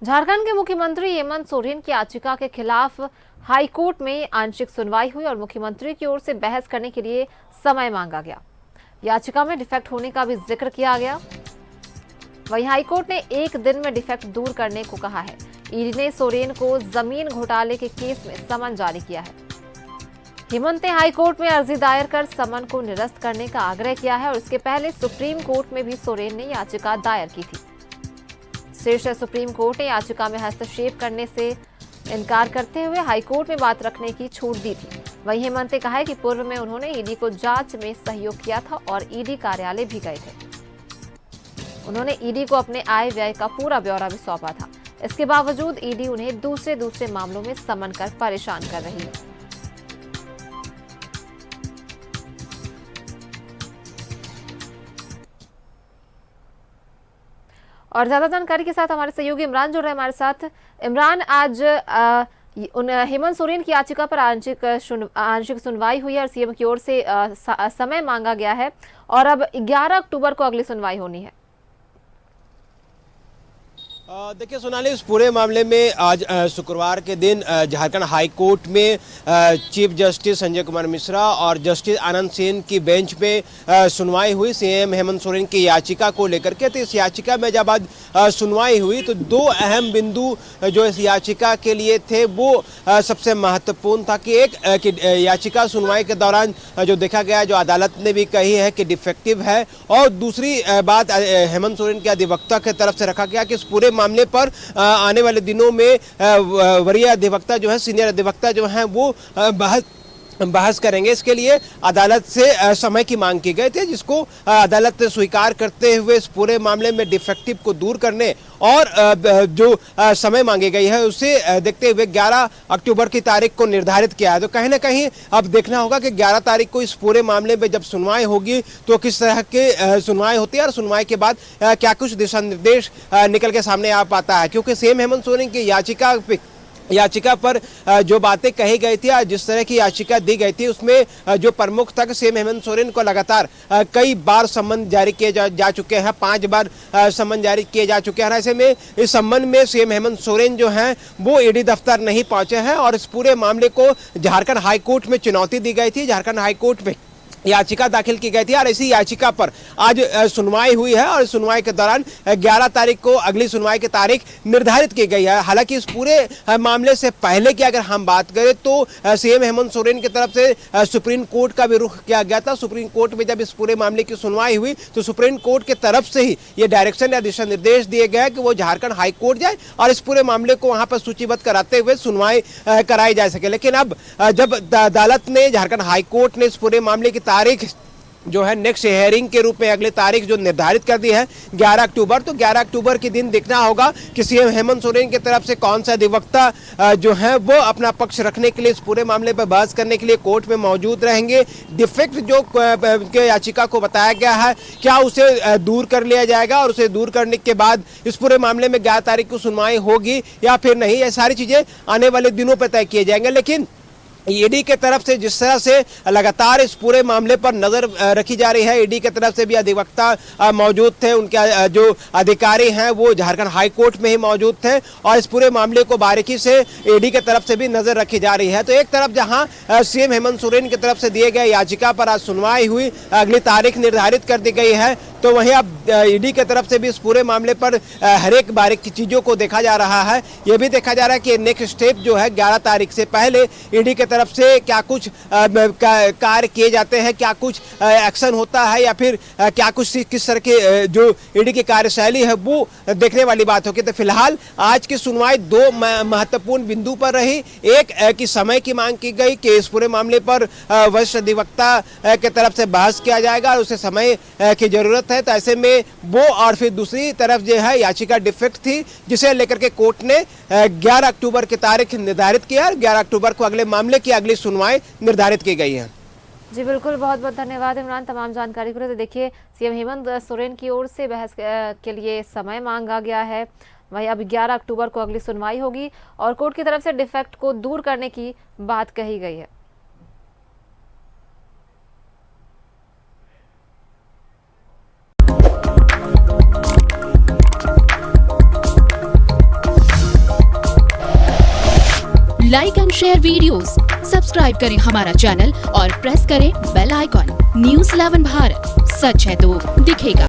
झारखंड के मुख्यमंत्री हेमंत सोरेन की याचिका के खिलाफ हाई कोर्ट में आंशिक सुनवाई हुई और मुख्यमंत्री की ओर से बहस करने के लिए समय मांगा गया। याचिका में डिफेक्ट होने का भी जिक्र किया गया। वहीं हाईकोर्ट ने एक दिन में डिफेक्ट दूर करने को कहा है। ईडी ने सोरेन को जमीन घोटाले के केस में समन जारी किया है। हेमंत ने हाईकोर्ट में अर्जी दायर कर समन को निरस्त करने का आग्रह किया है और इसके पहले सुप्रीम कोर्ट में भी सोरेन ने याचिका दायर की थी। शीर्ष सुप्रीम कोर्ट ने याचिका में हस्तक्षेप करने से इनकार करते हुए हाईकोर्ट में बात रखने की छूट दी थी। वहीं हेमंत ने कहा है कि पूर्व में उन्होंने ईडी को जांच में सहयोग किया था और ईडी कार्यालय भी गए थे। उन्होंने ईडी को अपने आय व्यय का पूरा ब्यौरा भी सौंपा था। इसके बावजूद ईडी उन्हें दूसरे मामलों में समन कर परेशान कर रही है। और ज्यादा जानकारी के साथ हमारे सहयोगी इमरान जुड़ रहे हैं हमारे साथ। इमरान, आज हेमंत सोरेन की याचिका पर आंशिक सुनवाई हुई है और सीएम की ओर से समय मांगा गया है और अब 11 अक्टूबर को अगली सुनवाई होनी है। देखिए सोनाली, इस पूरे मामले में आज शुक्रवार के दिन झारखंड हाई कोर्ट में चीफ जस्टिस संजय कुमार मिश्रा और जस्टिस आनंद सेन की बेंच में सुनवाई हुई सीएम हेमंत सोरेन की याचिका को लेकर के। तो इस याचिका में जब आज सुनवाई हुई तो दो अहम बिंदु जो इस याचिका के लिए थे वो सबसे महत्वपूर्ण था कि एक याचिका सुनवाई के दौरान जो देखा गया, जो अदालत ने भी कही है कि डिफेक्टिव है, और दूसरी बात हेमंत सोरेन के अधिवक्ता की तरफ से रखा गया कि इस पूरे मामले पर आने वाले दिनों में वरीय अधिवक्ता जो है, सीनियर अधिवक्ता जो हैं वो बहस करेंगे। इसके लिए अदालत से समय की मांग की गई थी, जिसको अदालत ने स्वीकार करते हुए इस पूरे मामले में डिफेक्टिव को दूर करने और जो समय मांगी गई है उसे देखते हुए 11 अक्टूबर की तारीख को निर्धारित किया है। तो कहीं ना कहीं अब देखना होगा कि 11 तारीख को इस पूरे मामले में जब सुनवाई होगी तो किस तरह की सुनवाई होती है और सुनवाई के बाद क्या कुछ दिशा निर्देश निकल के सामने आ पाता है। क्योंकि सीएम हेमंत सोरेन की याचिका पर जो बातें कही गई थी, जिस तरह की याचिका दी गई थी, उसमें जो प्रमुख था कि सीएम हेमंत सोरेन को लगातार कई बार सम्मन जारी किए जा चुके हैं, 5 बार सम्मन जारी किए जा चुके हैं। ऐसे में इस सम्मन में सीएम हेमंत सोरेन जो हैं वो ईडी दफ्तर नहीं पहुंचे हैं और इस पूरे मामले को झारखंड हाईकोर्ट में चुनौती दी गई थी। झारखंड हाईकोर्ट में याचिका दाखिल की गई थी और इसी याचिका पर आज सुनवाई हुई है और सुनवाई के दौरान 11 तारीख को अगली सुनवाई की तारीख निर्धारित की गई है। हालांकि इस पूरे मामले से पहले की अगर हम बात करें तो सीएम हेमंत सोरेन की तरफ से सुप्रीम कोर्ट का भी रुख किया गया था। सुप्रीम कोर्ट में जब इस पूरे मामले की सुनवाई हुई तो सुप्रीम कोर्ट की तरफ से ही ये डायरेक्शन या दिशा निर्देश दिए गए कि वो झारखंड हाई कोर्ट जाए और इस पूरे मामले को वहां पर सूचीबद्ध कराते हुए सुनवाई कराई जा सके। लेकिन अब जब अदालत ने, झारखंड हाई कोर्ट ने इस पूरे मामले की तारीख जो है नेक्स्ट हियरिंग के रूप में अगली तारीख जो निर्धारित कर दी है 11 अक्टूबर, तो 11 अक्टूबर के दिन देखना होगा कि सीएम हेमंत सोरेन की तरफ से कौन सा अधिवक्ता जो है वो अपना पक्ष रखने के लिए, इस पूरे मामले पर बहस करने के लिए कोर्ट में मौजूद रहेंगे। डिफेक्ट जो याचिका को बताया गया है, क्या उसे दूर कर लिया जाएगा और उसे दूर करने के बाद इस पूरे मामले में 11 तारीख को सुनवाई होगी या फिर नहीं, ये सारी चीजें आने वाले दिनों पर तय किए जाएंगे। लेकिन ईडी के तरफ से जिस तरह से लगातार इस पूरे मामले पर नजर रखी जा रही है, ईडी के तरफ से भी अधिवक्ता मौजूद थे, उनके जो अधिकारी हैं वो झारखंड हाई कोर्ट में ही मौजूद थे और इस पूरे मामले को बारीकी से ईडी के तरफ से भी नजर रखी जा रही है। तो एक तरफ जहां सीएम हेमंत सोरेन की तरफ से दिए गए याचिका पर आज सुनवाई हुई, अगली तारीख निर्धारित कर दी गई है, तो वहीं अब ईडी की तरफ से भी इस पूरे मामले पर हर एक बारीक चीजों को देखा जा रहा है। ये भी देखा जा रहा है कि नेक्स्ट स्टेप जो है 11 तारीख से पहले ईडी के तरफ से क्या कुछ कार्य किए जाते हैं, क्या कुछ एक्शन होता है या फिर क्या कुछ किस तरह के जो ईडी की कार्यशैली है वो देखने वाली बात होगी। तो फिलहाल आज की सुनवाई 2 महत्वपूर्ण बिंदु पर रही। एक कि समय की मांग की गई कि इस पूरे मामले पर वरिष्ठ अधिवक्ता की तरफ से बहस किया जाएगा और उसे समय की जरूरत है। तो ऐसे में वो, और फिर दूसरी तरफ जो है याचिका डिफेक्ट थी जिसे लेकर के कोर्ट ने 11 अक्टूबर की तारीख निर्धारित किया और 11 अक्टूबर को अगले मामले की अगली सुनवाई निर्धारित की गई है। जी बिल्कुल, बहुत बहुत धन्यवाद इमरान तमाम जानकारी के लिए। तो देखिए, सीएम हेमंत सोरेन की ओर से बहस के लिए समय मांगा गया है। वहीं अब 11 अक्टूबर को अगली सुनवाई होगी और कोर्ट की तरफ से डिफेक्ट को दूर करने की बात कही गई है। Like and share videos, subscribe करें हमारा चैनल और प्रेस करें बेल आइकॉन। News 11 भारत, सच है तो दिखेगा।